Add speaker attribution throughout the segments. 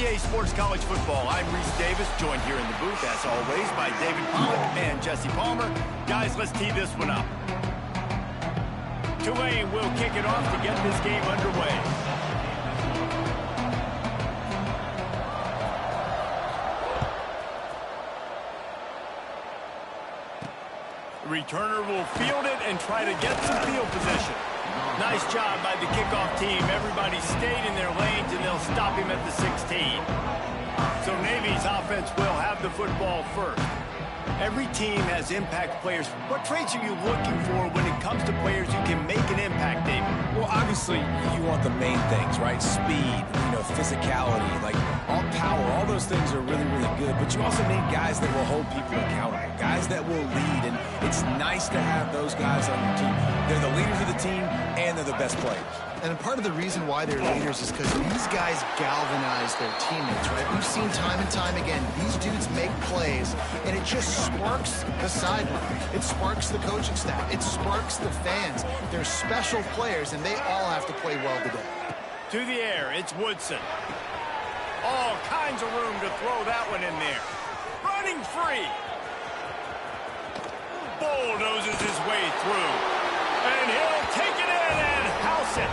Speaker 1: EA Sports College Football. I'm Reese Davis, joined here in the booth, as always, by David Pollack and Jesse Palmer. Guys, let's tee this one up. Tulane will kick it off to get this game underway. The returner will field it and try to get some field position. Nice job by the kickoff team. Everybody stayed in their lanes, and they'll stop him at the 16. So Navy's offense will have the football first. Every team has impact players. What traits are you looking for when it comes to players who can make an impact, David?
Speaker 2: Well, obviously, you want the main things, right? Speed, physicality, like all power. All those things are really, really good. But you also need guys that will hold people accountable, guys that will lead. And it's nice to have those guys on your team. They're the leaders of the team, and they're the best players.
Speaker 3: And part of the reason why they're leaders is because these guys galvanize their teammates, right? We've seen time and time again, these dudes make plays, and it just sparks the sideline. It sparks the coaching staff. It sparks the fans. They're special players, and they all have to play well today.
Speaker 1: To the air, it's Woodson. All kinds of room to throw that one in there. Running free. Bulldozes his way through. And he'll take it in and house it.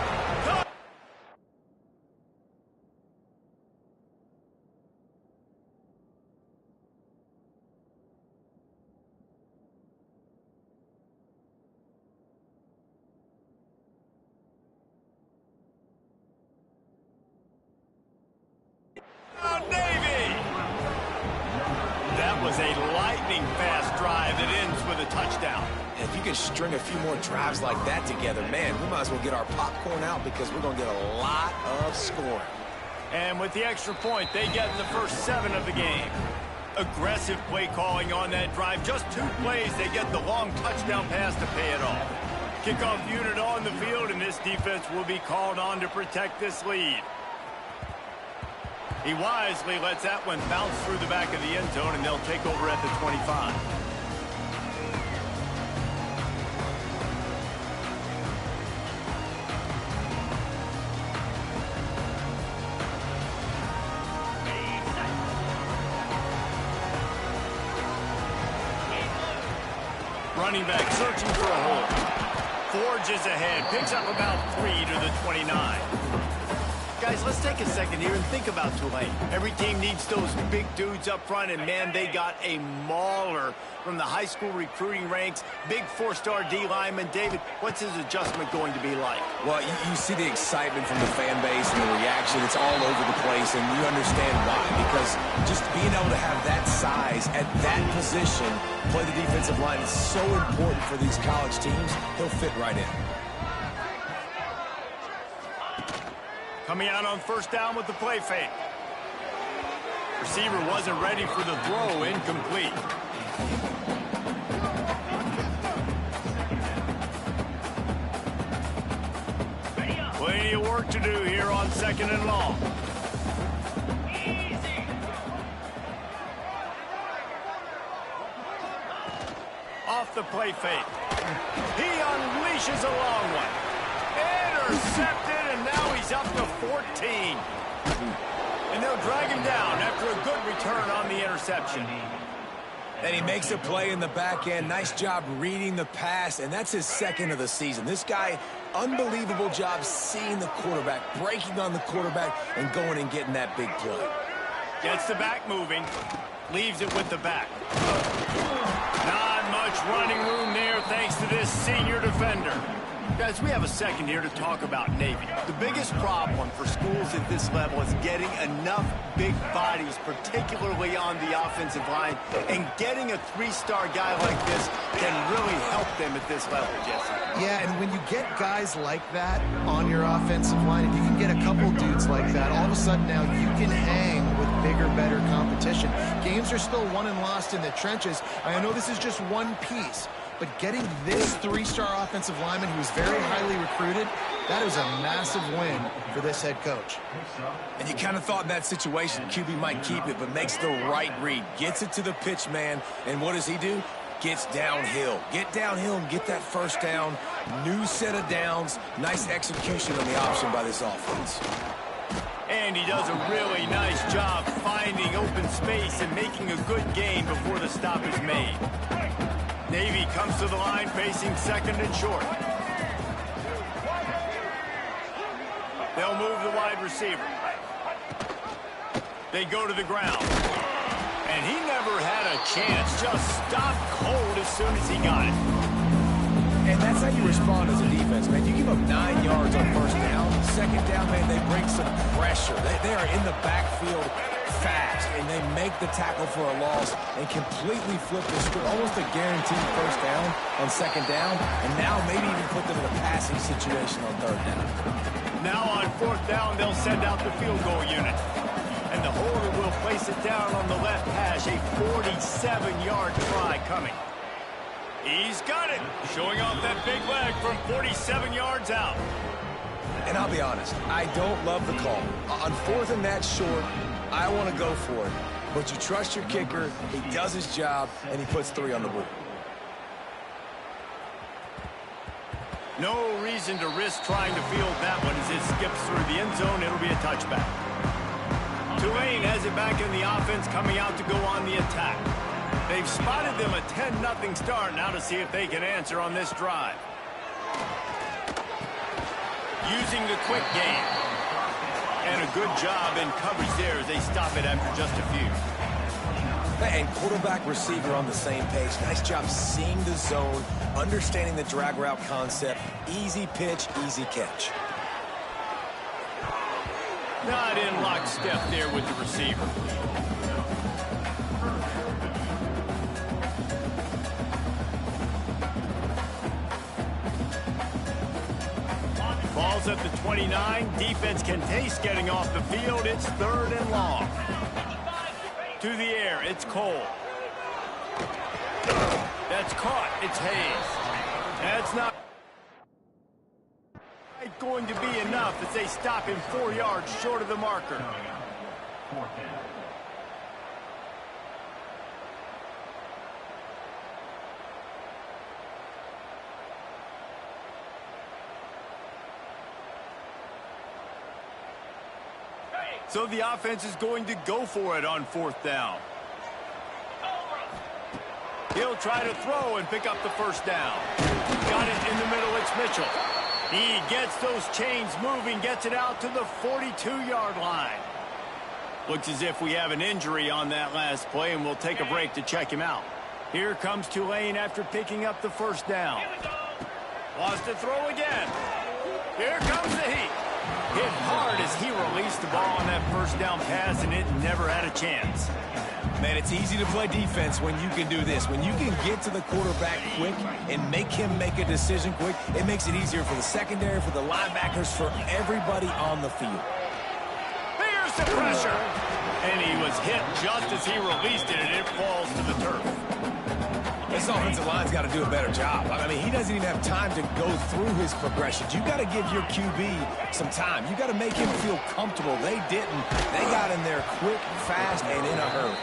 Speaker 1: Navy! That was a lightning-fast drive that ends with a touchdown.
Speaker 2: If you can string a few more drives like that together, man, we might as well get our popcorn out because we're going to get a lot of scoring.
Speaker 1: And with the extra point, they get in the first 7 of the game. Aggressive play calling on that drive. Just 2 plays, they get the long touchdown pass to pay it off. Kickoff unit on the field, and this defense will be called on to protect this lead. He wisely lets that one bounce through the back of the end zone, and they'll take over at the 25. Running back searching for a hole. Forges ahead, picks up about 3 to the 29. Guys, let's take a second here and think about Tulane. Every team needs those big dudes up front, and man, they got a mauler from the high school recruiting ranks. Big 4-star D lineman. David, what's his adjustment going to be like?
Speaker 2: Well, you see the excitement from the fan base and the reaction. It's all over the place, and you understand why. Because just being able to have that size at that position, play the defensive line, is so important for these college teams. He'll fit right in.
Speaker 1: Coming out on first down with the play fake. Receiver wasn't ready for the throw, incomplete. Plenty of work to do here on 2nd and long. Off the play fake. He unleashes a long one. Intercepted, and now he's up to 14. And they'll drag him down after a good return on the interception.
Speaker 2: And he makes a play in the back end. Nice job reading the pass, and that's his 2nd of the season. This guy, unbelievable job seeing the quarterback, breaking on the quarterback, and going and getting that big play.
Speaker 1: Gets the back moving, leaves it with the back. Not much running room there thanks to this senior defender. Guys, we have a second here to talk about Navy. The biggest problem for schools at this level is getting enough big bodies, particularly on the offensive line, and getting a 3-star guy like this can really help them at this level, Jesse.
Speaker 3: Yeah, and when you get guys like that on your offensive line, and you can get a couple dudes like that, all of a sudden now you can hang with bigger, better competition. Games are still won and lost in the trenches. I know this is just one piece, but getting this 3-star offensive lineman who's very highly recruited, that is a massive win for this head coach.
Speaker 2: And you kind of thought in that situation QB might keep it, but makes the right read. Gets it to the pitch man, and what does he do? Gets downhill. Get downhill and get that first down. New set of downs. Nice execution on the option by this offense.
Speaker 1: And he does a really nice job finding open space and making a good gain before the stop is made. Navy comes to the line facing second and short. They'll move the wide receiver. They go to the ground. And he never had a chance. Just stopped cold as soon as he got it.
Speaker 2: And that's how you respond as a defense, man. You give up 9 yards on first down. Second down, man, they bring some pressure. They are in the backfield fast, and they make the tackle for a loss and completely flip the script. Almost a guaranteed first down on second down, and now maybe even put them in a passing situation on third down.
Speaker 1: Now on fourth down, they'll send out the field goal unit. And the holder will place it down on the left hash, a 47-yard try coming. He's got it, showing off that big leg from 47 yards out.
Speaker 2: And I'll be honest, I don't love the call. On fourth and that short, I want to go for it. But you trust your kicker, he does his job, and he puts 3 on the board.
Speaker 1: No reason to risk trying to field that one as it skips through the end zone. It'll be a touchback. Tulane has it back in the offense, coming out to go on the attack. They've spotted them a 10-0 start. Now to see if they can answer on this drive. Using the quick game. And a good job in coverage there as they stop it after just a few.
Speaker 2: And quarterback receiver on the same page. Nice job seeing the zone, understanding the drag route concept. Easy pitch, easy catch.
Speaker 1: Not in lockstep there with the receiver. Ball's at the 29. Defense can taste getting off the field. It's third and long. To the air, it's Cole. That's caught. It's Hayes. That's not going to be enough as they stop him 4 yards short of the marker. So the offense is going to go for it on fourth down. He'll try to throw and pick up the first down. Got it in the middle. It's Mitchell. He gets those chains moving, gets it out to the 42-yard line. Looks as if we have an injury on that last play, and we'll take a break to check him out. Here comes Tulane after picking up the first down. Wants to throw again. Here comes the heat. Hit hard as he released the ball on that first down pass, and it never had a chance.
Speaker 2: Man, it's easy to play defense when you can do this. When you can get to the quarterback quick and make him make a decision quick, it makes it easier for the secondary, for the linebackers, for everybody on the field.
Speaker 1: Here's the pressure. And he was hit just as he released it, and it falls to the turf.
Speaker 2: This offensive line's got to do a better job. I mean, he doesn't even have time to go through his progressions. You got to give your QB some time. You got to make him feel comfortable. They didn't. They got in there quick, fast, and in a hurry.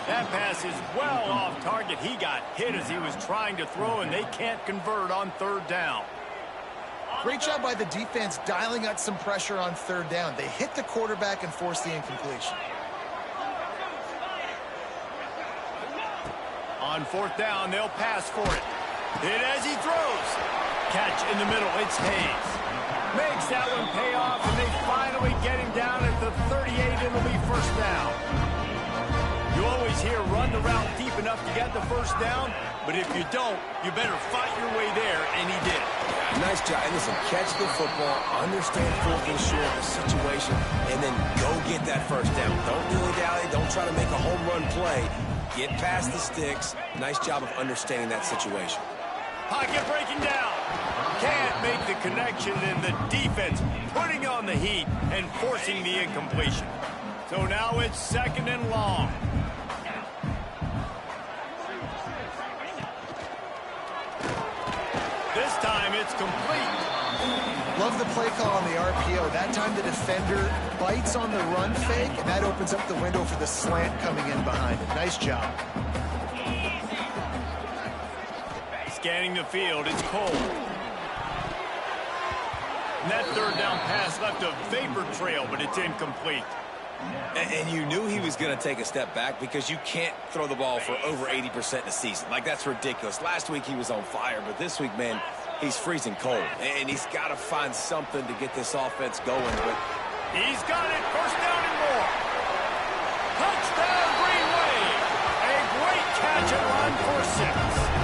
Speaker 1: That pass is well off target. He got hit as he was trying to throw, and they can't convert on third down.
Speaker 3: Great job by the defense dialing out some pressure on third down. They hit the quarterback and forced the incompletion.
Speaker 1: On fourth down, they'll pass for it. Hit as he throws. Catch in the middle. It's Hayes. Makes that one pay off, and they finally get him down at the 38. It'll be first down. You always hear run the route deep enough to get the first down, but if you don't, you better fight your way there, and he did.
Speaker 2: Nice job. And listen, catch the football, understand fourth and short, the situation, and then go get that first down. Don't dilly-dally. Don't try to make a home run play. Get past the sticks. Nice job of understanding that situation.
Speaker 1: Pocket breaking down. Can't make the connection, and the defense putting on the heat and forcing the incompletion. So now it's second and long. This time it's complete.
Speaker 3: Love the play call on the RPO. That time the defender bites on the run fake, and that opens up the window for the slant coming in behind it. Nice job.
Speaker 1: Scanning the field, it's Cole. And that third down pass left a vapor trail, but it's incomplete.
Speaker 2: And you knew he was going to take a step back because you can't throw the ball for over 80% in a season. Like, that's ridiculous. Last week he was on fire, but this week, man, he's freezing cold. And he's got to find something to get this offense going. But
Speaker 1: he's got it. First down and more. Touchdown, Green Wave. A great catch and run for 6.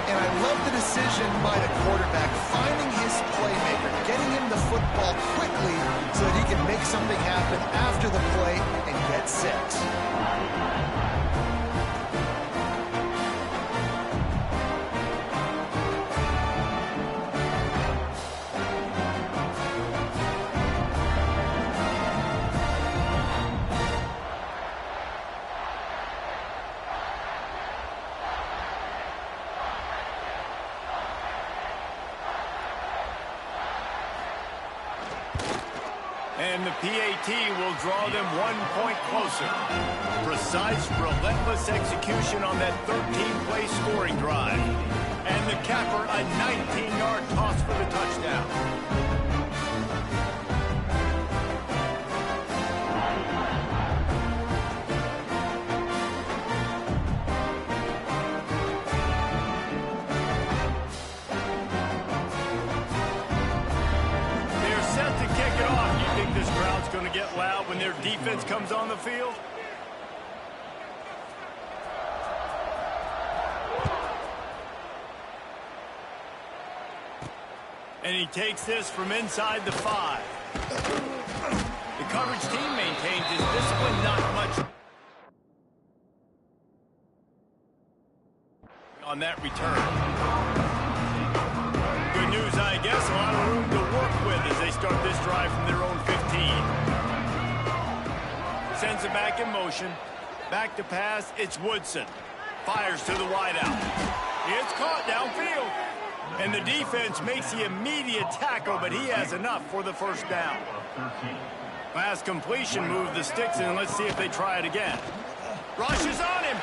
Speaker 3: And I love the decision by the quarterback, finding his playmaker, getting him the football quickly so that he can make something happen after the play and get 6.
Speaker 1: And the PAT will draw them 1 point closer. Precise, relentless execution on that 13-play scoring drive. And the capper, a 19-yard toss for the touchdown. Going to get loud when their defense comes on the field. And he takes this from inside the 5. The coverage team maintains his discipline, not much on that return. Good news, I guess. A lot of room to work with as they start this drive from their own 15. Sends it back in motion. Back to pass. It's Woodson. Fires to the wideout. It's caught downfield. And the defense makes the immediate tackle, but he has enough for the first down. Pass completion, move the sticks in. Let's see if they try it again. Rush is on him.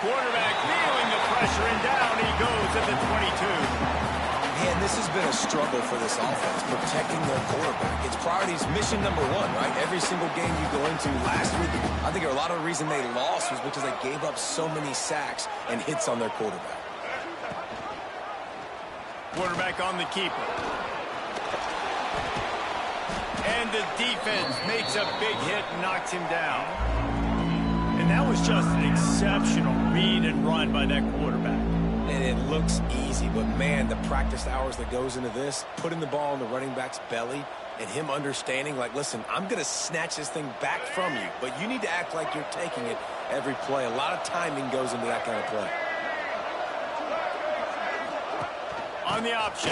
Speaker 1: Quarterback feeling the pressure, and down he goes at the 22.
Speaker 2: Man, this has been a struggle for this offense, protecting their quarterback. It's priorities, mission number 1, right? Every single game you go into last week, I think a lot of the reason they lost was because they gave up so many sacks and hits on their quarterback.
Speaker 1: Quarterback on the keeper. And the defense makes a big hit and knocks him down. And that was just an exceptional read and run by that quarterback.
Speaker 2: And it looks easy, but man, the practice hours that goes into this, putting the ball in the running back's belly, and him understanding, like, listen, I'm going to snatch this thing back from you, but you need to act like you're taking it every play. A lot of timing goes into that kind of play.
Speaker 1: On the option.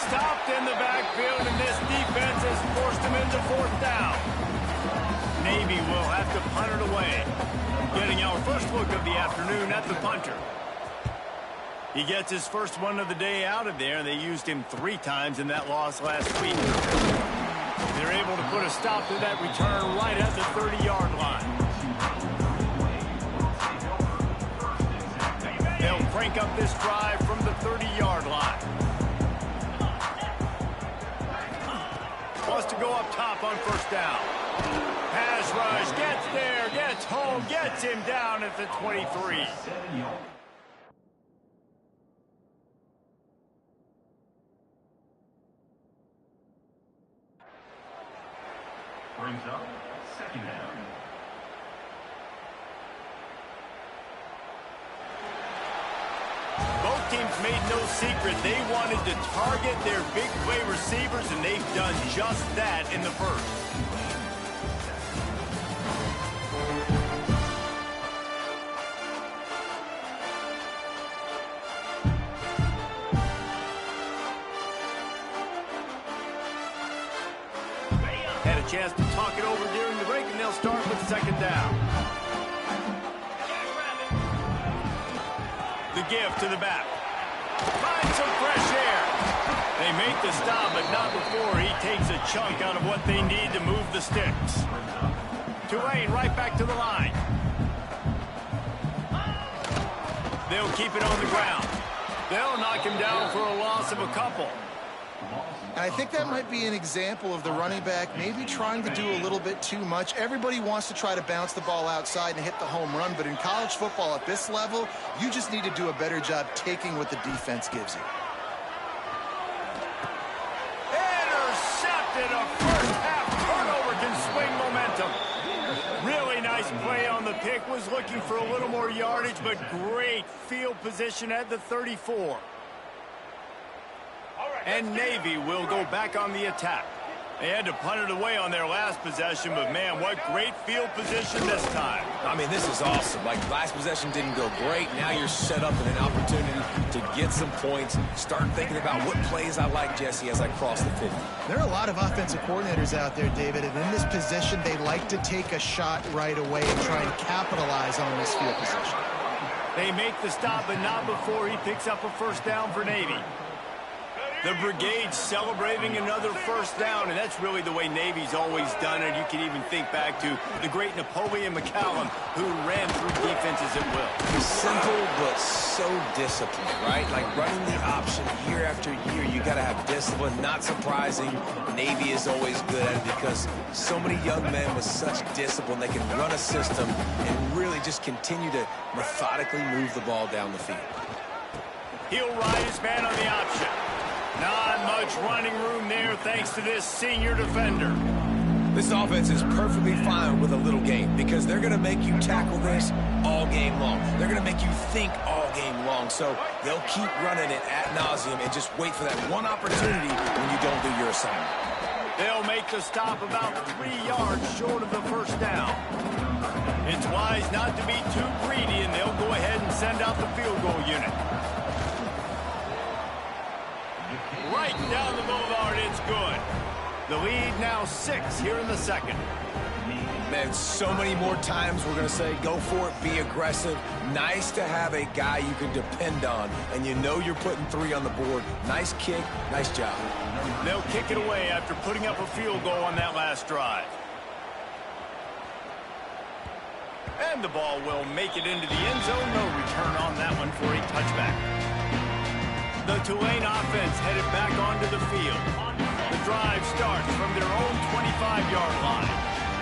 Speaker 1: Stopped in the backfield, and this defense has forced him into 4th down. Navy will have to punt it away. Getting our first look of the afternoon at the punter. He gets his first one of the day out of there. They used him 3 times in that loss last week. They're able to put a stop to that return right at the 30-yard line. They'll crank up this drive from the 30-yard line. Wants to go up top on first down. Pass rush, gets there, gets home, gets him down at the 23.
Speaker 4: Brings up 2nd down.
Speaker 1: Both teams made no secret they wanted to target their big play receivers, and they've done just that in the first. Had a chance to talk it over during the break, and they'll start with 2nd down. The give to the back. Finds some fresh air. They make the stop, but not before he takes a chunk out of what they need to move the sticks. Tulane right back to the line. They'll keep it on the ground. They'll knock him down for a loss of a couple.
Speaker 3: And I think that might be an example of the running back maybe trying to do a little bit too much. Everybody wants to try to bounce the ball outside and hit the home run, but in college football at this level, you just need to do a better job taking what the defense gives you.
Speaker 1: Intercepted. A first half turnover can swing momentum. Really nice play on the pick. Was looking for a little more yardage, but great field position at the 34. And Navy will go back on the attack. They had to punt it away on their last possession, but man, what great field position this time.
Speaker 2: I mean, this is awesome. Like, last possession didn't go great. Now you're set up in an opportunity to get some points. Start thinking about what plays I like, Jesse, as I cross the 50.
Speaker 3: There are a lot of offensive coordinators out there, David, and in this position, they like to take a shot right away and try and capitalize on this field position.
Speaker 1: They make the stop, but not before he picks up a first down for Navy. The Brigade celebrating another first down, and that's really the way Navy's always done it. You can even think back to the great Napoleon McCallum, who ran through defenses at will.
Speaker 2: Simple, but so disciplined, right? Like running the option year after year, you got to have discipline. Not surprising, Navy is always good at it because so many young men with such discipline, they can run a system and really just continue to methodically move the ball down the field.
Speaker 1: He'll ride his man on the option. Not much running room there thanks to this senior defender.
Speaker 2: This offense is perfectly fine with a little game because they're going to make you tackle this all game long. They're going to make you think all game long. So they'll keep running it ad nauseum and just wait for that one opportunity when you don't do your assignment.
Speaker 1: They'll make the stop about 3 yards short of the first down. It's wise not to be too greedy, and they'll go ahead and send out the field goal unit. Right down the boulevard, it's good. The lead now 6 here in the second.
Speaker 2: Man, so many more times we're going to say, go for it, be aggressive. Nice to have a guy you can depend on, and you know you're putting 3 on the board. Nice kick, nice job.
Speaker 1: They'll kick it away after putting up a field goal on that last drive. And the ball will make it into the end zone. No return on that one for a touchback. The Tulane offense headed back onto the field. The drive starts from their own 25-yard line.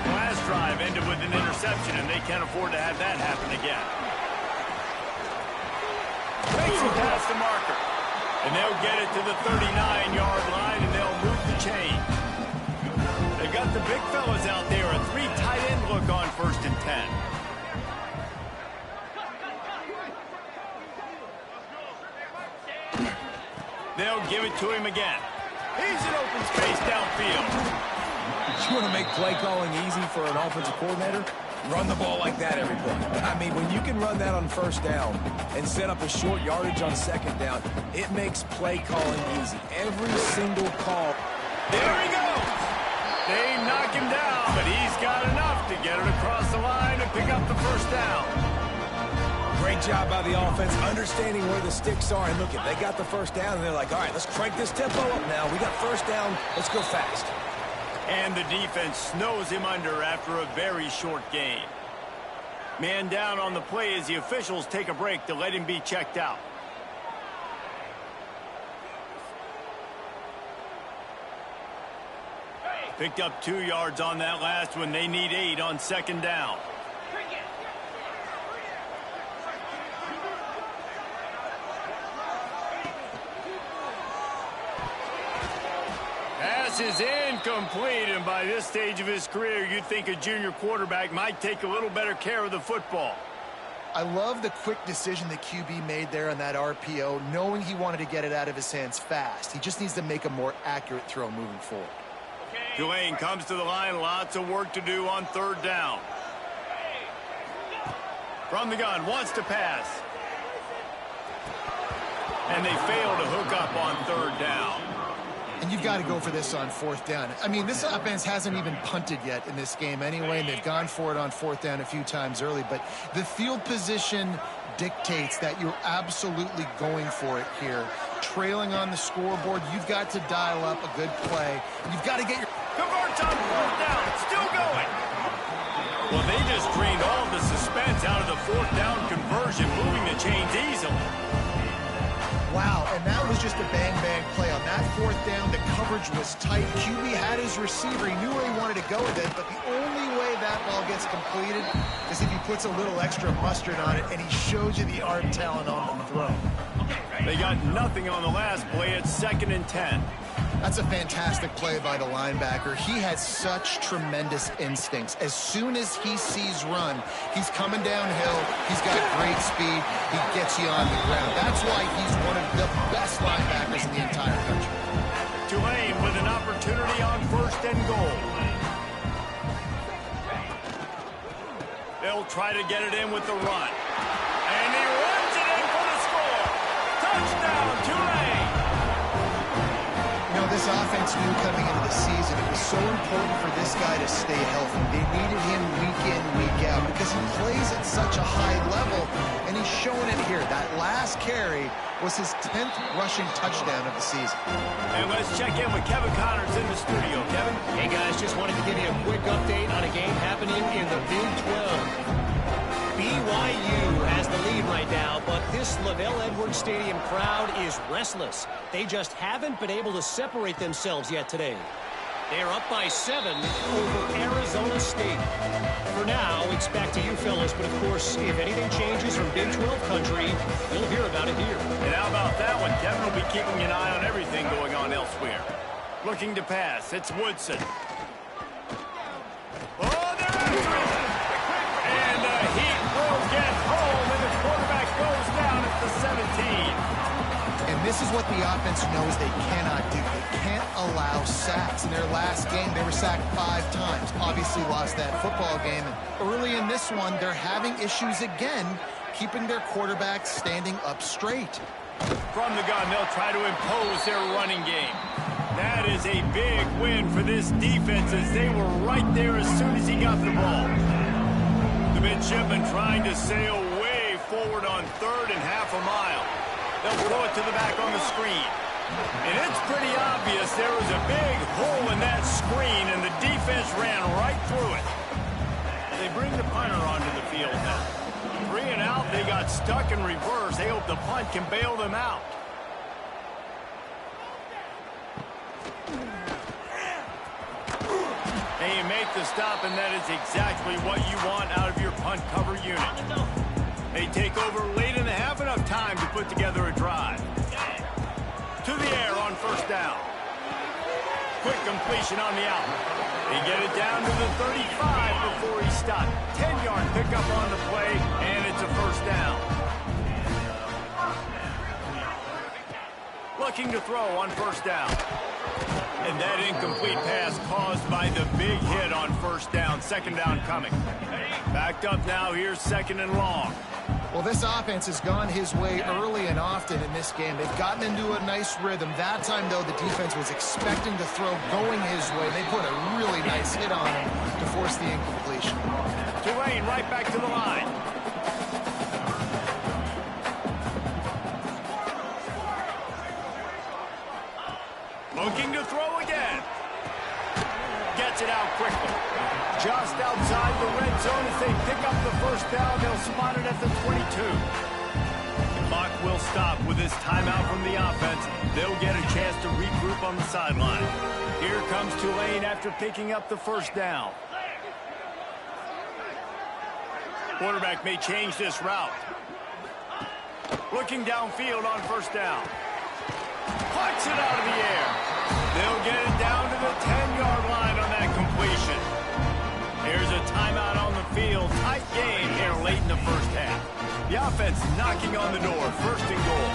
Speaker 1: The last drive ended with an interception, and they can't afford to have that happen again. Makes it past the marker. And they'll get it to the 39-yard line, and they'll move the chain. They got the big fellas out there. A 3 tight end look on 1st and 10. They'll give it to him again. He's in open space downfield.
Speaker 2: You want to make play calling easy for an offensive coordinator? Run the ball like that every play. I mean, when you can run that on 1st down and set up a short yardage on 2nd down, it makes play calling easy. Every single call.
Speaker 1: There he goes. They knock him down, but he's got enough to get it across the line and pick up the 1st down.
Speaker 2: Great job by the offense, understanding where the sticks are. And look, they got the 1st down, and they're like, all right, let's crank this tempo up now. We got 1st down. Let's go fast.
Speaker 1: And the defense snows him under after a very short gain. Man down on the play as the officials take a break to let him be checked out. Picked up 2 yards on that last one. They need 8 on 2nd down. Pass is incomplete, and by this stage of his career, you'd think a junior quarterback might take a little better care of the football.
Speaker 3: I love the quick decision that QB made there on that RPO, knowing he wanted to get it out of his hands fast. He just needs to make a more accurate throw moving forward.
Speaker 1: Tulane comes to the line. Lots of work to do on 3rd down. From the gun, wants to pass. And they fail to hook up on 3rd down.
Speaker 3: And you've got to go for this on 4th down. I mean, this offense hasn't even punted yet in this game anyway, and they've gone for it on 4th down a few times early. But the field position dictates that you're absolutely going for it here. Trailing on the scoreboard, you've got to dial up a good play. You've got to get your...
Speaker 1: Converts on 4th down. It's still going. Well, they just drained all the suspense out of the 4th down conversion, moving the chains easily.
Speaker 3: Wow, and that was just a bang-bang play. On that fourth down, the coverage was tight. QB had his receiver. He knew where he wanted to go with it, but the only way that ball gets completed is if he puts a little extra mustard on it, and he shows you the arm talent on the throw.
Speaker 1: They got nothing on the last play. It's 2nd and 10.
Speaker 3: That's a fantastic play by the linebacker. He has such tremendous instincts. As soon as he sees run, he's coming downhill. He's got great speed. He gets you on the ground. That's why he's one of the best linebackers in the entire country.
Speaker 1: Tulane with an opportunity on 1st and goal. They'll try to get it in with the run. And he runs it in for the score. Touchdown, Tulane.
Speaker 3: You know, this offense knew coming into the season it was so important for this guy to stay healthy. They needed him week in, week out because he plays at such a high level, and he's showing it here. That last carry was his 10th rushing touchdown of the season.
Speaker 1: And let's check in with Kevin Connors in the studio. Kevin?
Speaker 5: Hey, guys, just wanted to give you a quick update on a game happening in the Big 12. BYU has the lead right now, but this LaVell Edwards Stadium crowd is restless. They just haven't been able to separate themselves yet today. They are up by 7 over Arizona State. For now, it's back to you fellas, but of course, if anything changes from Big 12 country, you'll hear about it here.
Speaker 1: And how about that one? Kevin will be keeping an eye on everything going on elsewhere. Looking to pass. It's Woodson. Oh, they're after it! And the Heat will get home, and the quarterback goes down at the 17.
Speaker 3: And this is what the offense knows they cannot do. They can't allow sacks. In their last game, they were sacked 5 times. Obviously lost that football game. And early in this one, they're having issues again, keeping their quarterback standing up straight.
Speaker 1: From the gun, they'll try to impose their running game. That is a big win for this defense as they were right there as soon as he got the ball. The midshipmen trying to sail way forward on 3rd and half a mile. They'll throw it to the back on the screen. And it's pretty obvious there was a big hole in that screen, and the defense ran right through it. They bring the punter onto the field now. 3 and out, they got stuck in reverse. They hope the punt can bail them out. And you make the stop, and that is exactly what you want out of your punt cover unit. They take over late in the half, enough time to put together a drive. To the air on 1st down. Quick completion on the out. They get it down to the 35 before he stopped. 10-yard pickup on the play, and it's a 1st down. Looking to throw on 1st down. And that incomplete pass caused by the big hit on 1st down. 2nd down coming. Backed up now. Here's 2nd and long.
Speaker 3: Well, this offense has gone his way early and often in this game. They've gotten into a nice rhythm. That time, though, the defense was expecting to throw going his way. They put a really nice hit on him to force the incompletion.
Speaker 1: Tulane right back to the line. Looking to throw again. Gets it out quickly. Just outside the red zone as they pick up the 1st down. They'll spot it at the 22. The clock will stop with this timeout from the offense. They'll get a chance to regroup on the sideline. Here comes Tulane after picking up the 1st down. Quarterback may change this route. Looking downfield on 1st down. Puts it out of the air. They'll get it down to the 10-yard line on that completion. Here's a timeout on the field. Tight game here late in the 1st half. The offense knocking on the door. 1st and goal.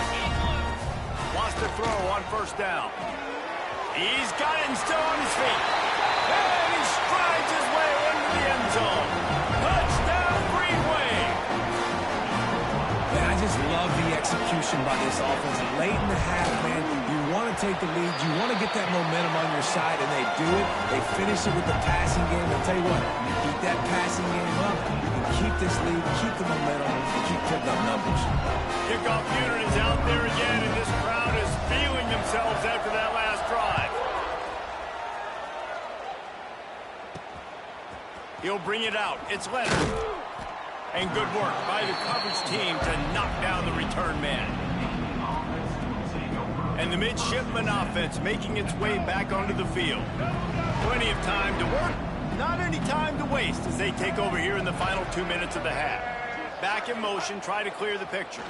Speaker 1: Wants to throw on 1st down. He's got it and still on his feet. And he strides his way into the end zone. Touchdown, Green Wave.
Speaker 2: Man, I just love the execution by this offense. Late in the half, man, you want to take the lead. You want to get that momentum on your side, and they do it. They finish it with the passing game. I'll tell you what, you keep that passing game up, you can keep this lead, keep the momentum, and keep putting up numbers.
Speaker 1: Kickoff unit is out there again, and this crowd is feeling themselves after that last drive. He'll bring it out. It's Leonard. And good work by the coverage team to knock down the return man. And the midshipman offense making its way back onto the field. Plenty of time to work, not any time to waste as they take over here in the final 2 minutes of the half. Back in motion, try to clear the picture.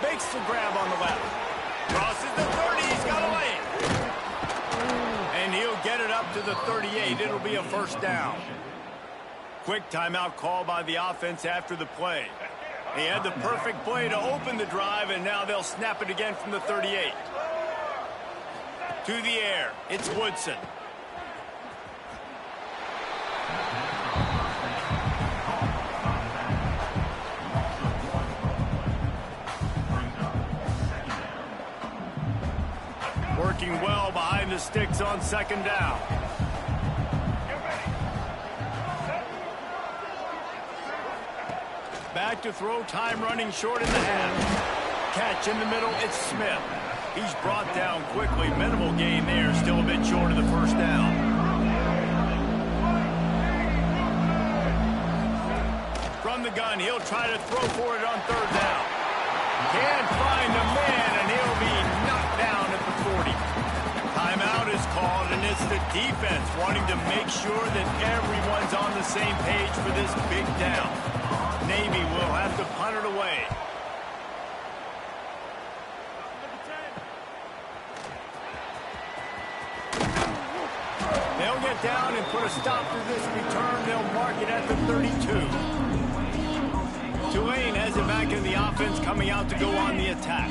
Speaker 1: Makes the grab on the left. Crosses the 30, he's got a lane. And he'll get it up to the 38. It'll be a first down. Quick timeout call by the offense after the play. He had the perfect play to open the drive, and now they'll snap it again from the 38. To the air, it's Woodson. Working well behind the sticks on second down. Back to throw, time running short in the half. Catch in the middle, it's Smith. He's brought down quickly. Minimal gain there, still a bit short of the first down. From the gun, he'll try to throw for it on third down. Can't find the man, and he'll be knocked down at the 40. Timeout is called, and it's the defense wanting to make sure that everyone's on the same page for this big down. Navy will have to punt it away. They'll get down and put a stop to this return. They'll mark it at the 32. Tulane has it back in the offense, coming out to go on the attack.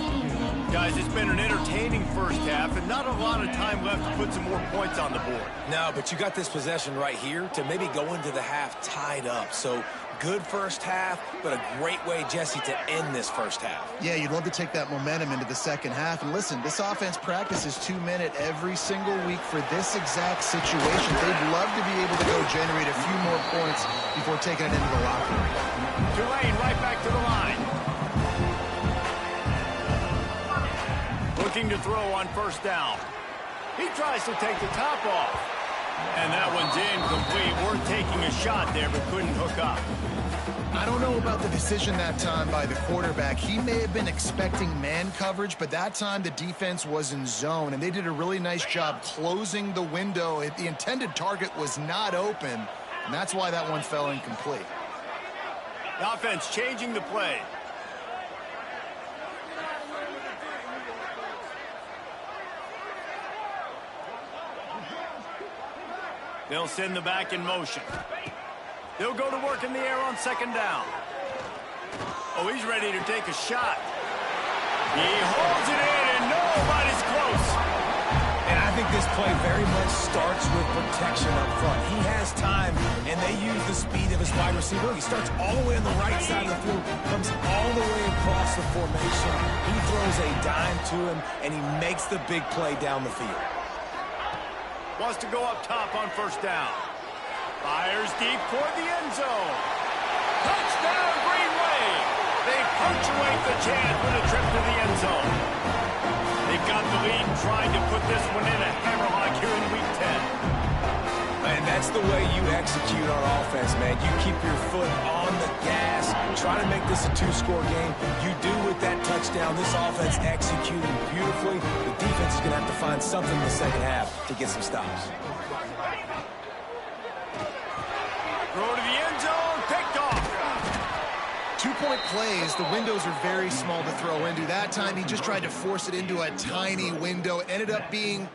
Speaker 1: Guys, it's been an entertaining first half and not a lot of time left to put some more points on the board.
Speaker 2: No, but you got this possession right here to maybe go into the half tied up. So good first half, but a great way, Jesse, to end this first half.
Speaker 3: Yeah, you'd love to take that momentum into the second half. And listen, this offense practices 2-minute every single week for this exact situation. They'd love to be able to go generate a few more points before taking it into the locker room.
Speaker 1: Tulane right back to the line. Looking to throw on first down. He tries to take the top off. And that one's incomplete. Worth taking a shot there, but couldn't hook up.
Speaker 3: I don't know about the decision that time by the quarterback. He may have been expecting man coverage, but that time the defense was in zone, and they did a really nice job closing the window. The intended target was not open, and that's why that one fell incomplete.
Speaker 1: The offense changing the play. They'll send the back in motion. They'll go to work in the air on second down. Oh, he's ready to take a shot. He holds it in, and nobody's close.
Speaker 2: And I think this play very much starts with protection up front. He has time, and they use the speed of his wide receiver. He starts all the way on the right side of the field, comes all the way across the formation. He throws a dime to him, and he makes the big play down the field.
Speaker 1: Wants to go up top on first down. Fires deep toward the end zone. Touchdown, Green Wave! They punctuate the chance with a trip to the end zone. They got the lead and trying to put this one in a hammerlock here in Week 10.
Speaker 2: And that's the way you execute on offense, man. You keep your foot on the gas, try to make this a two-score game. You do with that touchdown. This offense executing beautifully. The defense is going to have to find something in the second half to get some stops.
Speaker 1: Throw to the end zone, picked off.
Speaker 3: 2-point plays, the windows are very small to throw into. That time he just tried to force it into a tiny window. Ended up being...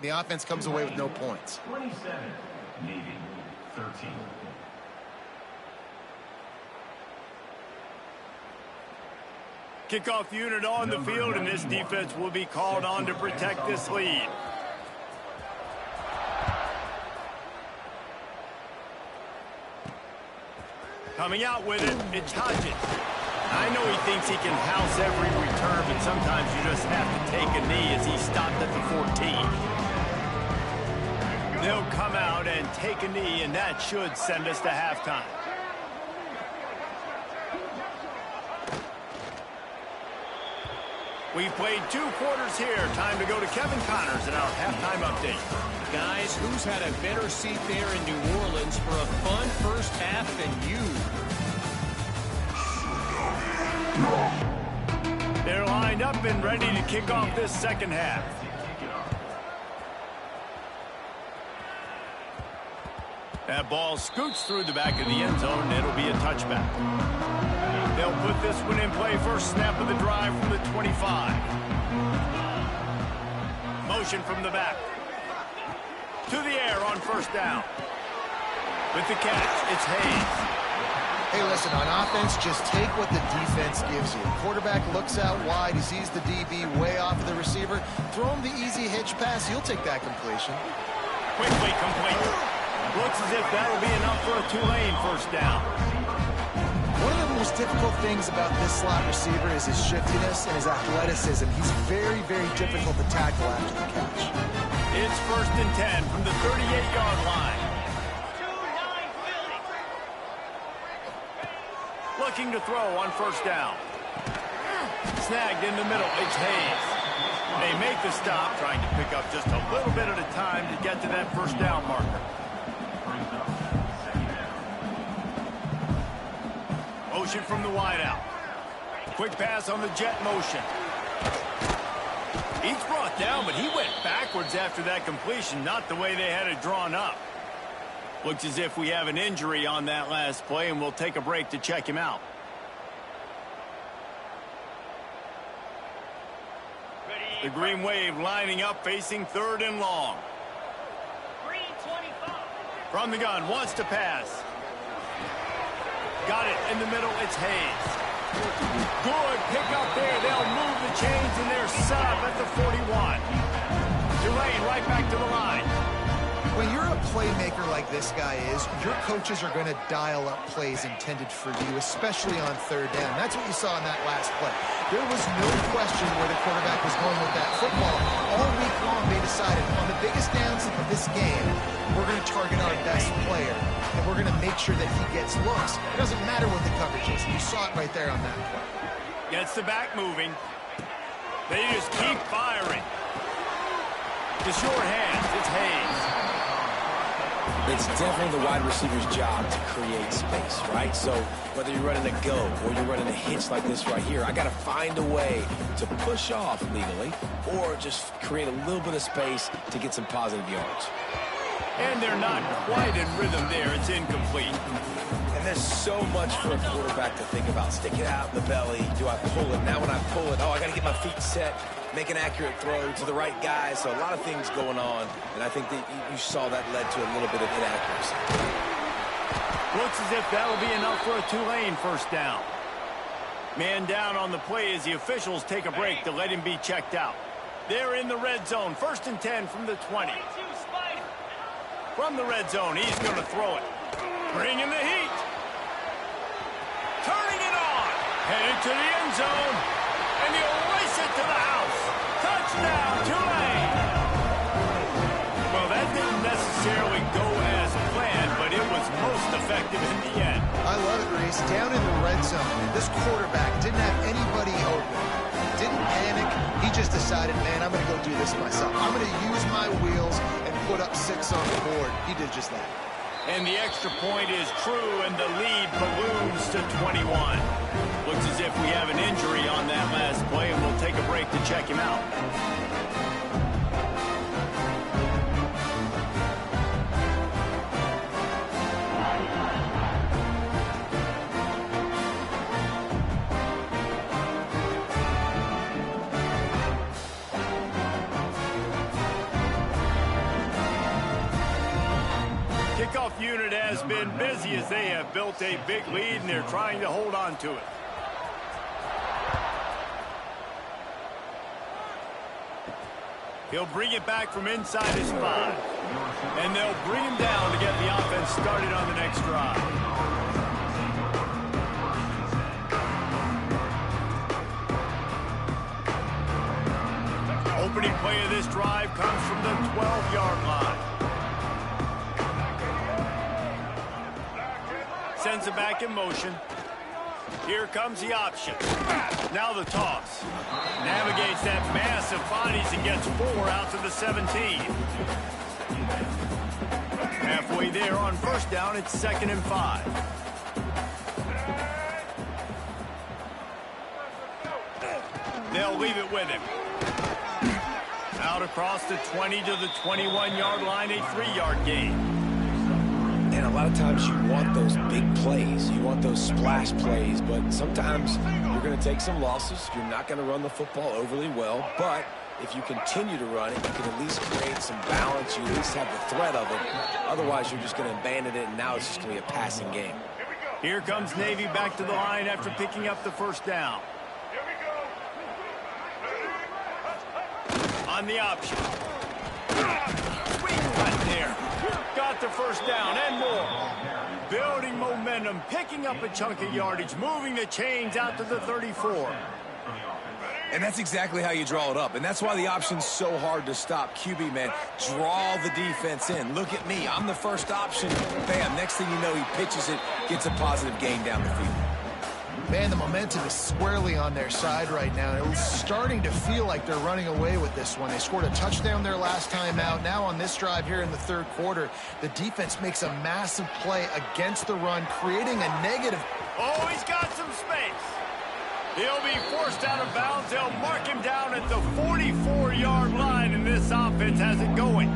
Speaker 3: The offense comes away with no points.
Speaker 4: 27, Navy, 13.
Speaker 1: Kickoff unit on the field, and this defense will be called on to protect this lead. Coming out with it, it's Hodges. I know he thinks he can house every return, but sometimes you just have to take a knee as he stopped at the 14. They'll come out and take a knee, and that should send us to halftime. We've played 2 quarters here. Time to go to Kevin Connors in our halftime update.
Speaker 5: Guys, who's had a better seat there in New Orleans for a fun first half than you?
Speaker 1: They're lined up and ready to kick off this second half. That ball scoots through the back of the end zone, and it'll be a touchback. They'll put this one in play. First snap of the drive from the 25. Motion from the back. To the air on first down. With the catch, it's Hayes.
Speaker 3: Hey, listen, on offense, just take what the defense gives you. Quarterback looks out wide. He sees the DB way off of the receiver. Throw him the easy hitch pass. He'll take that completion.
Speaker 1: Quickly complete. Looks as if that'll be enough for a Tulane first down.
Speaker 3: One of the most difficult things about this slot receiver is his shiftiness and his athleticism. He's very, very difficult to tackle after the catch.
Speaker 1: It's 1st and 10 from the 38-yard line. Looking to throw on first down. Snagged in the middle. It's Hayes. They make the stop, trying to pick up just a little bit at a time to get to that first down marker. Motion from the wideout. Quick pass on the jet motion. He's brought down, but he went backwards after that completion, not the way they had it drawn up. Looks as if we have an injury on that last play, and we'll take a break to check him out. The Green Wave lining up, facing 3rd and long. From the gun, wants to pass. Got it in the middle, it's Hayes. Good pick up there. They'll move the chains, and they're set up at the 41. Tulane right back to the line.
Speaker 3: When you're a playmaker like this guy is, your coaches are going to dial up plays intended for you, especially on 3rd down. That's what you saw in that last play. There was no question where the quarterback was going with that football. All week long, they decided on the biggest downs of this game, we're going to target our best player, and we're going to make sure that he gets looks. It doesn't matter what the coverage is. You saw it right there on that play.
Speaker 1: Gets the back moving. They just keep firing. The short hands, it's Hayes.
Speaker 2: It's definitely the wide receiver's job to create space, right? So whether you're running a go or you're running a hitch like this right here, I got to find a way to push off legally or just create a little bit of space to get some positive yards.
Speaker 1: And they're not quite in rhythm there. It's incomplete.
Speaker 2: And there's so much for a quarterback to think about. Stick it out in the belly. Do I pull it? Now when I pull it, I got to get my feet set, make an accurate throw to the right guy. So a lot of things going on. And I think that you saw that led to a little bit of inaccuracy.
Speaker 1: Looks as if that'll be enough for a Tulane first down. Man down on the play as the officials take a break to let him be checked out. They're in the red zone. 1st and 10 from the 20. From the red zone, he's going to throw it. Bringing the heat. Turning it on. Headed to the end zone. And he'll race it to the house. Touchdown, Tulane. Well, that didn't necessarily go as planned, but it was most effective in the end.
Speaker 3: I love it, Reese. Down in the red zone, this quarterback didn't have anybody open. Didn't panic. He just decided, man, I'm going to go do this myself. I'm going to use my wheels and put up 6 on the board. He did just that.
Speaker 1: And the extra point is true, and the lead balloons to 21. Looks as if we have an injury on that last play, and we'll take a break to check him out. Kickoff unit has been busy as they have built a big lead, and they're trying to hold on to it. He'll bring it back from inside his 5. And they'll bring him down to get the offense started on the next drive. Opening play of this drive comes from the 12-yard line. Sends it back in motion. Here comes the option. Now the toss. Navigates that mass of bodies and gets 4 out to the 17. Halfway there on first down, it's 2nd and 5. They'll leave it with him. Out across the 20 to the 21-yard line, a 3-yard gain.
Speaker 2: And a lot of times you want those big plays. You want those splash plays. But sometimes you're going to take some losses. You're not going to run the football overly well. But if you continue to run it, you can at least create some balance. You at least have the threat of it. Otherwise, you're just going to abandon it, and now it's just going to be a passing game.
Speaker 1: Here comes Navy back to the line after picking up the first down. On the option. Sweet cut there. Got the first down and more. Building momentum, picking up a chunk of yardage, moving the chains out to the 34.
Speaker 2: And that's exactly how you draw it up. And that's why the option's so hard to stop. QB, man, draw the defense in. Look at me. I'm the first option. Bam, next thing you know, he pitches it, gets a positive gain down the field.
Speaker 3: Man, the momentum is squarely on their side right now. And it's starting to feel like they're running away with this one. They scored a touchdown their last time out. Now on this drive here in the 3rd quarter, the defense makes a massive play against the run, creating a negative.
Speaker 1: Oh, he's got some space. He'll be forced out of bounds. They'll mark him down at the 44-yard line, and this offense has it going.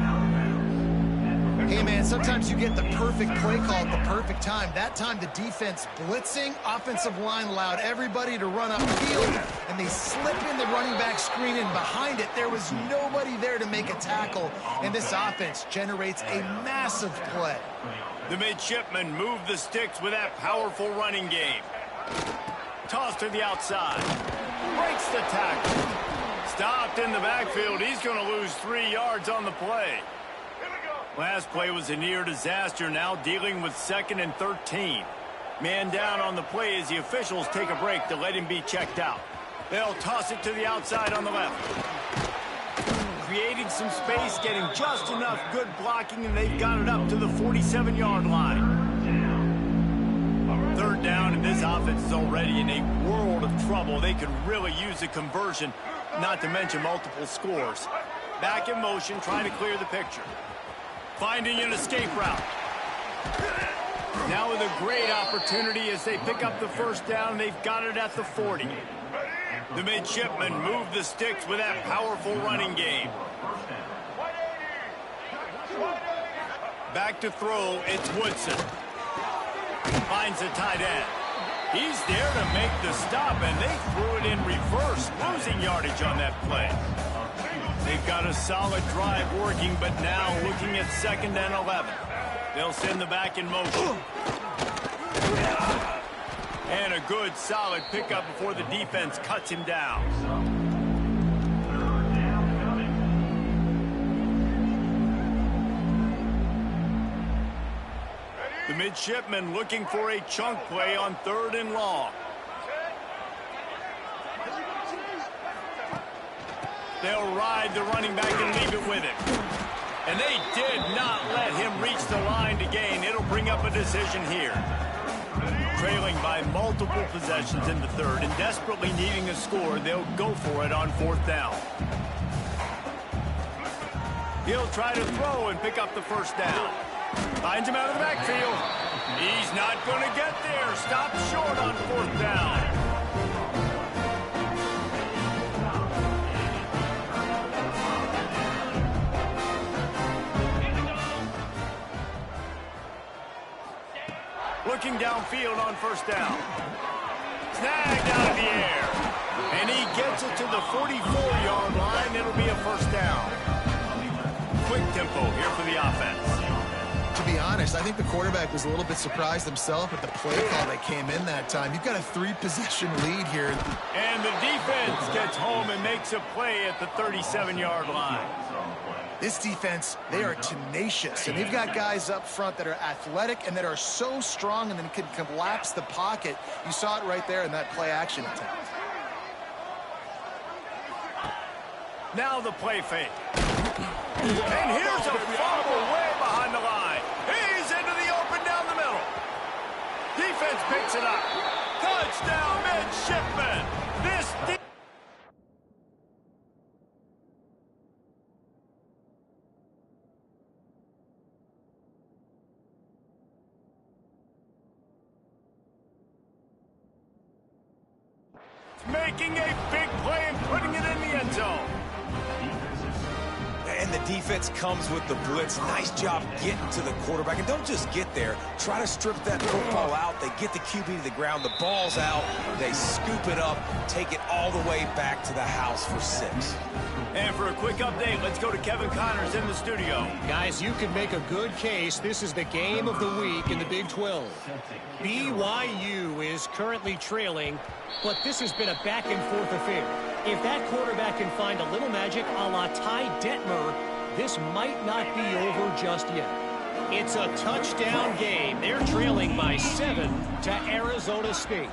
Speaker 3: Hey, man, sometimes you get the perfect play call at the perfect time. That time, the defense blitzing, offensive line allowed everybody to run upfield, and they slip in the running back screen, and behind it, there was nobody there to make a tackle, and this offense generates a massive play.
Speaker 1: The midshipmen move the sticks with that powerful running game. Toss to the outside. Breaks the tackle. Stopped in the backfield. He's going to lose 3 yards on the play. Last play was a near disaster, now dealing with 2nd and 13. Man down on the play as the officials take a break to let him be checked out. They'll toss it to the outside on the left. Creating some space, getting just enough good blocking, and they've got it up to the 47-yard line. 3rd down, and this offense is already in a world of trouble. They could really use a conversion, not to mention multiple scores. Back in motion, trying to clear the picture. Finding an escape route. Now with a great opportunity as they pick up the first down. They've got it at the 40. The midshipmen move the sticks with that powerful running game. Back to throw, it's Woodson. Finds the tight end. He's there to make the stop, and they threw it in reverse, losing yardage on that play. They've got a solid drive working, but now looking at 2nd and 11. They'll send the back in motion. And a good, solid pickup before the defense cuts him down. The midshipmen looking for a chunk play on 3rd and long. They'll ride the running back and leave it with him. And they did not let him reach the line to gain. It'll bring up a decision here. Trailing by multiple possessions in the 3rd and desperately needing a score, they'll go for it on 4th down. He'll try to throw and pick up the first down. Finds him out of the backfield. He's not going to get there. Stopped short on 4th down. Looking downfield on first down. Snagged out of the air. And he gets it to the 44-yard line. It'll be a first down. Quick tempo here for the offense.
Speaker 3: To be honest, I think the quarterback was a little bit surprised himself at the play call that came in that time. You've got a 3-possession lead here.
Speaker 1: And the defense gets home and makes a play at the 37-yard line.
Speaker 3: This defense, they are tenacious, and they've got guys up front that are athletic and that are so strong and then can collapse the pocket. You saw it right there in that play-action attempt.
Speaker 1: Now the play fake. And here's a fumble way behind the line. He's into the open down the middle. Defense picks it up. Touchdown, midshipman! This making a big play and putting it in the end zone.
Speaker 2: And the defense comes with the blitz. Nice job getting to the quarterback. And don't just get there. Try to strip that football out. They get the QB to the ground. The ball's out. They scoop it up, take it all the way back to the house for 6.
Speaker 1: And for a quick update, let's go to Kevin Connors in the studio.
Speaker 5: Guys, you can make a good case. This is the game of the week in the Big 12. BYU is currently trailing, but this has been a back-and-forth affair. If that quarterback can find a little magic a la Ty Detmer, this might not be over just yet. It's a touchdown game. They're trailing by 7 to Arizona State.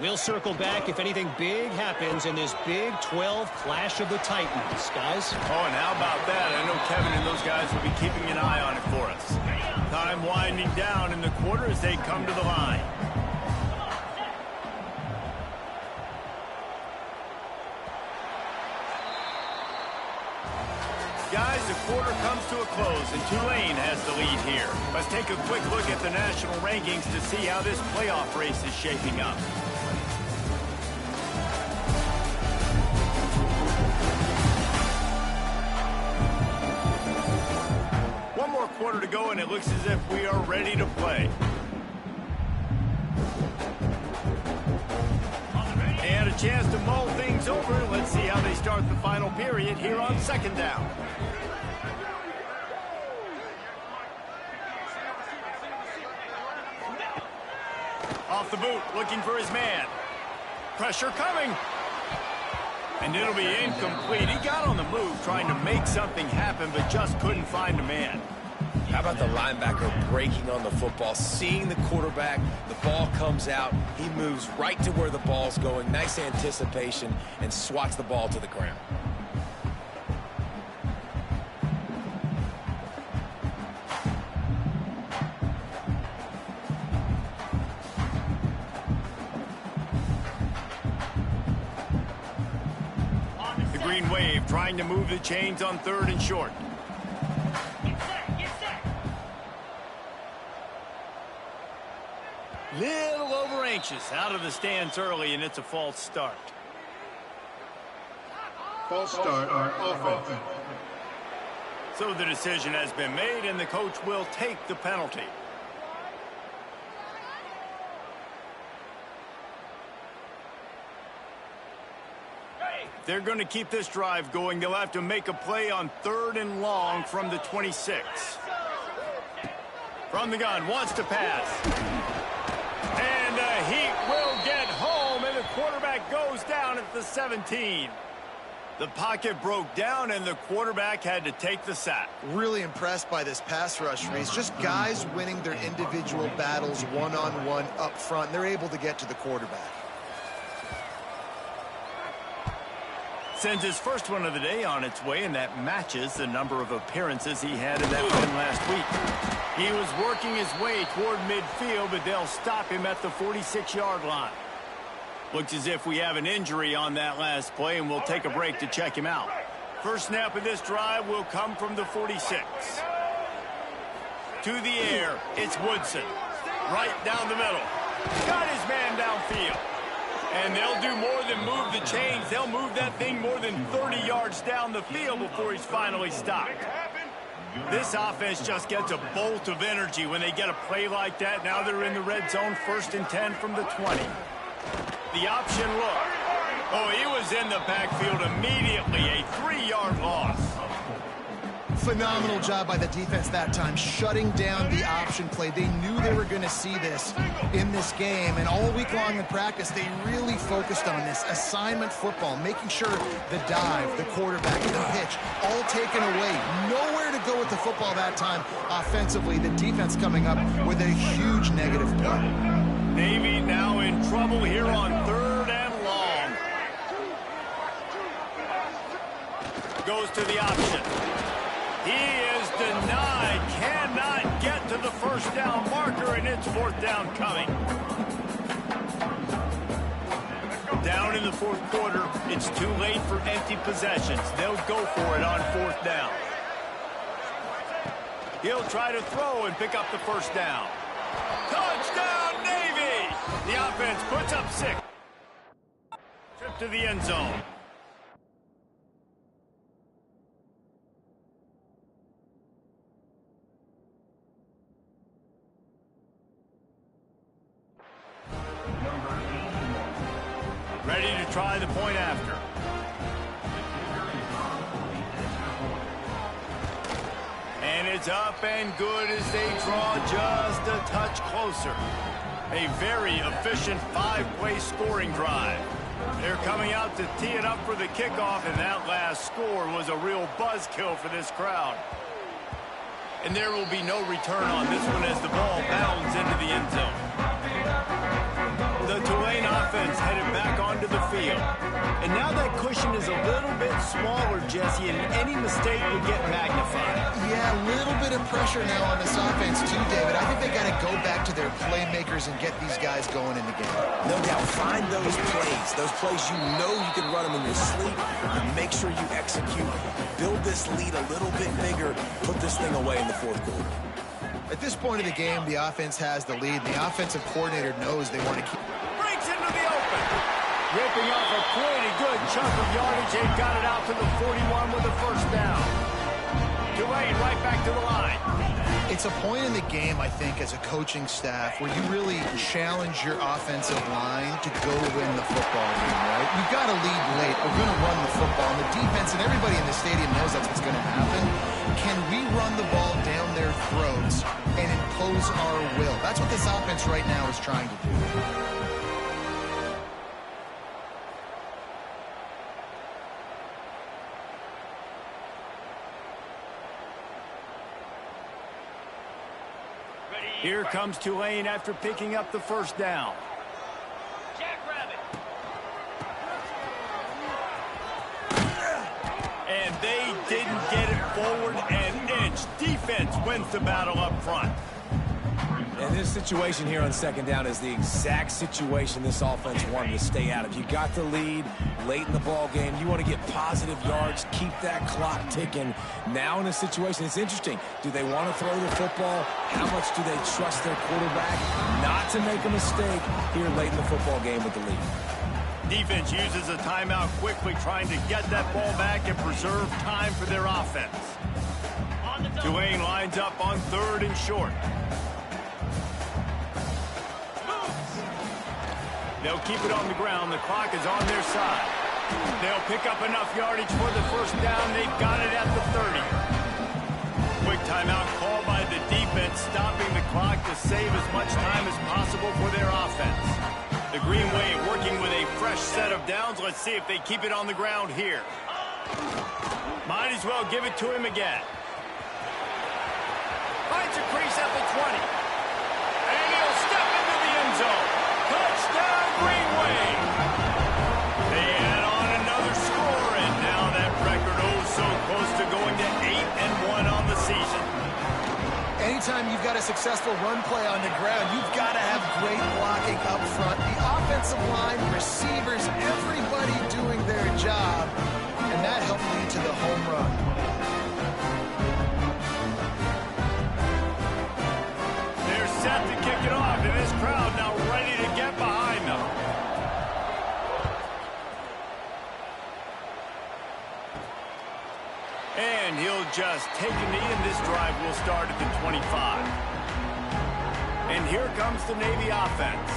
Speaker 5: We'll circle back if anything big happens in this Big 12 Clash of the Titans, guys.
Speaker 1: Oh, and how about that? I know Kevin and those guys will be keeping an eye on it for us. Time winding down in the quarter as they come to the line. Guys, the quarter comes to a close, and Tulane has the lead here. Let's take a quick look at the national rankings to see how this playoff race is shaping up. One more quarter to go, and it looks as if we are ready to play. And a chance to mull things over. Let's see how they start the final period here on second down. Off the boot, looking for his man. Pressure coming. And it'll be incomplete. He got on the move trying to make something happen, but just couldn't find a man.
Speaker 2: How about the linebacker breaking on the football, seeing the quarterback, the ball comes out, he moves right to where the ball's going, nice anticipation, and swats the ball to the ground.
Speaker 1: The green wave trying to move the chains on 3rd and short. Little over anxious, out of the stance early, and it's a false start.
Speaker 6: False start on offense.
Speaker 1: So the decision has been made, and the coach will take the penalty. If they're going to keep this drive going, they'll have to make a play on 3rd and long from the 26. From the gun, wants to pass. And the Heat will get home, and the quarterback goes down at the 17. The pocket broke down, and the quarterback had to take the sack.
Speaker 3: Really impressed by this pass rush, Reese. Just guys winning their individual battles one-on-one up front. They're able to get to the quarterback.
Speaker 1: Sends his first one of the day on its way, and that matches the number of appearances he had in that win last week. He was working his way toward midfield, but they'll stop him at the 46-yard line. Looks as if we have an injury on that last play, and we'll take a break to check him out. First snap of this drive will come from the 46. To the air, it's Woodson. Right down the middle. Got his man downfield. And they'll do more than move the chains. They'll move that thing more than 30 yards down the field before he's finally stopped. This offense just gets a bolt of energy when they get a play like that. Now they're in the red zone, 1st and 10 from the 20. The option look. Oh, he was in the backfield immediately. A 3-yard loss.
Speaker 3: Phenomenal job by the defense that time, shutting down the option play. They knew they were going to see this in this game, and all week long in practice, they really focused on this assignment football, making sure the dive, the quarterback, the pitch, all taken away. Nowhere to go with the football that time offensively. The defense coming up with a huge negative play.
Speaker 1: Navy now in trouble here on 3rd and long. Goes to the option. He is denied, cannot get to the 1st down marker, and it's 4th down coming. Down in the fourth quarter, it's too late for empty possessions. They'll go for it on fourth down. He'll try to throw and pick up the first down. Touchdown, Navy! The offense puts up 6. Trip to the end zone. Ready to try the point after. And it's up and good as they draw just a touch closer. A very efficient 5-play scoring drive. They're coming out to tee it up for the kickoff, and that last score was a real buzzkill for this crowd. And there will be no return on this one as the ball bounds into the end zone. The Tulane offense headed back onto the field. And now that cushion is a little bit smaller, Jesse, and any mistake would get magnified.
Speaker 3: Yeah, a little bit of pressure now on this offense too, David. I think they got to go back to their playmakers and get these guys going in the game.
Speaker 2: No doubt, find those plays you know you can run them in your sleep, and make sure you execute. Build this lead a little bit bigger, put this thing away in the fourth quarter.
Speaker 3: At this point of the game, the offense has the lead. The offensive coordinator knows they want to keep...
Speaker 1: Breaks into the open. Ripping off a pretty good chunk of yardage. They got it out to the 41 with the first down. Tulane right back to the line.
Speaker 3: It's a point in the game, I think, as a coaching staff where you really challenge your offensive line to go win the football game, right? You've got to lead late. We're going to run the football. And the defense and everybody in the stadium knows that's what's going to happen. Can we run the ball down their throats and impose our will? That's what this offense right now is trying to do.
Speaker 1: Here comes Tulane after picking up the first down. And they didn't get it forward an inch. Defense wins the battle up front.
Speaker 2: And this situation here on second down is the exact situation this offense wanted to stay out of. You got the lead late in the ball game. You want to get positive yards, keep that clock ticking. Now in a situation, it's interesting. Do they want to throw the football? How much do they trust their quarterback not to make a mistake here late in the football game with the lead?
Speaker 1: Defense uses a timeout quickly, trying to get that ball back and preserve time for their offense. Tulane lines up on 3rd and short. They'll keep it on the ground. The clock is on their side. They'll pick up enough yardage for the first down. They've got it at the 30. Quick timeout called by the defense, stopping the clock to save as much time as possible for their offense. The Green Wave working with a fresh set of downs. Let's see if they keep it on the ground here. Might as well give it to him again. Finds a crease at the 20. And he'll step into the end zone. Touchdown, Green Wave. They add on another score, and now that record so close to going to 8-1 on the season.
Speaker 3: Anytime you've got a successful run play on the ground, you've got to have great blocking up front. The offensive line, receivers, everybody doing their job, and that helped lead to the home run.
Speaker 1: They're set to kick it off, and this crowd now ready to get behind them. And he'll just take a knee, and this drive will start at the 25. And here comes the Navy offense.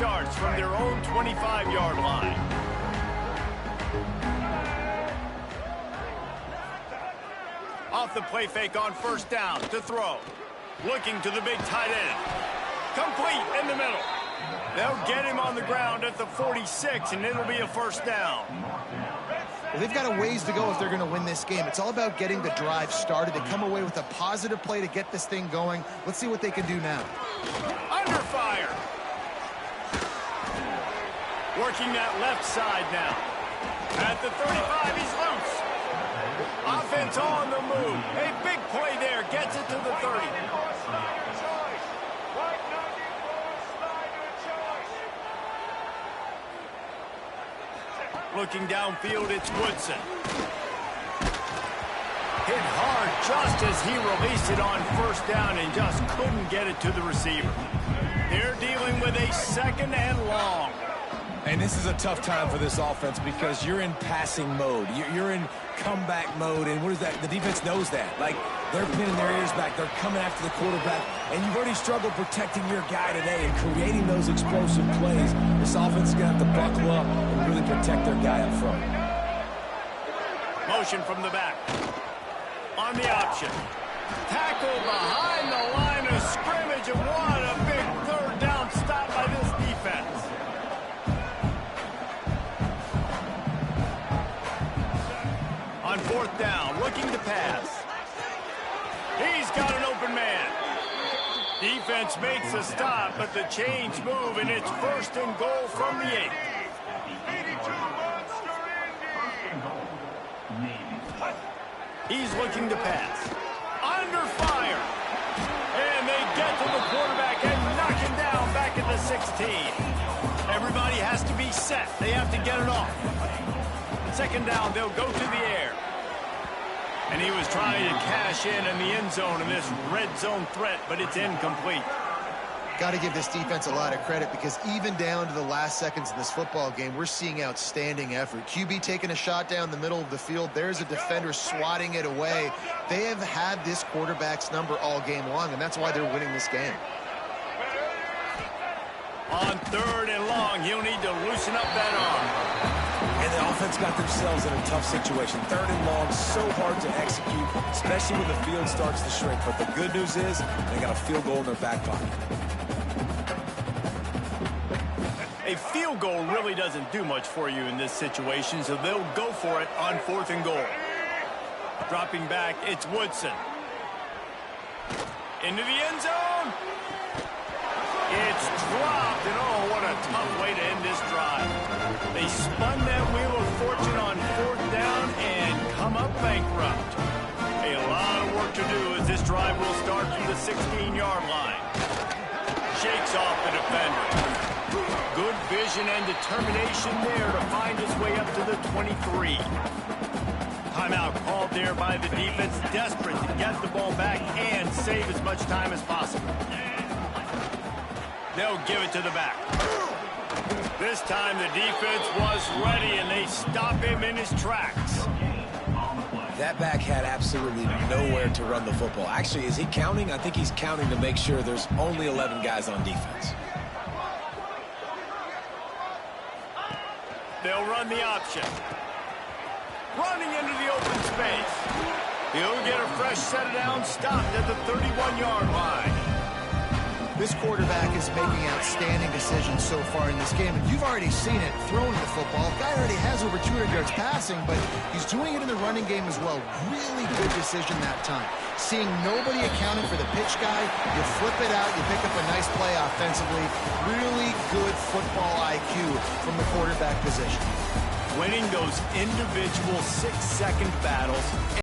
Speaker 1: starts from their own 25-yard line. Off the play fake on first down to throw. Looking to the big tight end. Complete in the middle. They'll get him on the ground at the 46, and it'll be a first down.
Speaker 3: Well, they've got a ways to go if they're going to win this game. It's all about getting the drive started. They come away with a positive play to get this thing going. Let's see what they can do now.
Speaker 1: Under fire. Working that left side now. At the 35, he's loose. Offense on the move. A big play there. Gets it to the 30. Looking downfield, it's Woodson. Hit hard just as he released it on first down and just couldn't get it to the receiver. They're dealing with a second and long.
Speaker 2: And this is a tough time for this offense because you're in passing mode. You're in comeback mode, and what is that? The defense knows that. Like, they're pinning their ears back. They're coming after the quarterback, and you've already struggled protecting your guy today and creating those explosive plays. This offense is going to have to buckle up and really protect their guy up front.
Speaker 1: Motion from the back. On the option. Tackle behind the line of scrimmage, and what a big third down stop by this defense. On fourth down, looking to pass. He's got an open man. Defense makes a stop, but the chains move, and it's first and goal from the 8. He's looking to pass. Under fire. And they get to the quarterback and knock him down back at the 16. Everybody has to be set. They have to get it off. Second down, they'll go to the air. And he was trying to cash in the end zone in this red zone threat, but it's incomplete.
Speaker 3: Got to give this defense a lot of credit because even down to the last seconds of this football game, we're seeing outstanding effort. QB taking a shot down the middle of the field. There's a defender swatting it away. They have had this quarterback's number all game long, and that's why they're winning this game.
Speaker 1: On third and long, he'll need to loosen up that arm.
Speaker 2: And the offense got themselves in a tough situation. Third and long, so hard to execute, especially when the field starts to shrink. But the good news is they got a field goal in their back pocket.
Speaker 1: A field goal really doesn't do much for you in this situation, so they'll go for it on fourth and goal. Dropping back, it's Woodson. Into the end zone. It's dropped, and oh, what a tough way to end this drive. They spun that wheel of fortune on fourth down and come up bankrupt. A lot of work to do as this drive will start from the 16-yard line. Shakes off the defender. Good vision and determination there to find his way up to the 23. Timeout called there by the defense, desperate to get the ball back and save as much time as possible. They'll give it to the back. This time the defense was ready, and they stop him in his tracks.
Speaker 2: That back had absolutely nowhere to run the football. Actually, is he counting? I think he's counting to make sure there's only 11 guys on defense.
Speaker 1: They'll run the option. Running into the open space. He'll get a fresh set down, stopped at the 31-yard line.
Speaker 3: This quarterback is making outstanding decisions so far in this game, and you've already seen it throwing the football. The guy already has over 200 yards passing, but he's doing it in the running game as well. Really good decision that time. Seeing nobody accounting for the pitch guy, you flip it out, you pick up a nice play offensively. Really good football IQ from the quarterback position.
Speaker 1: Winning those individual 6-second battles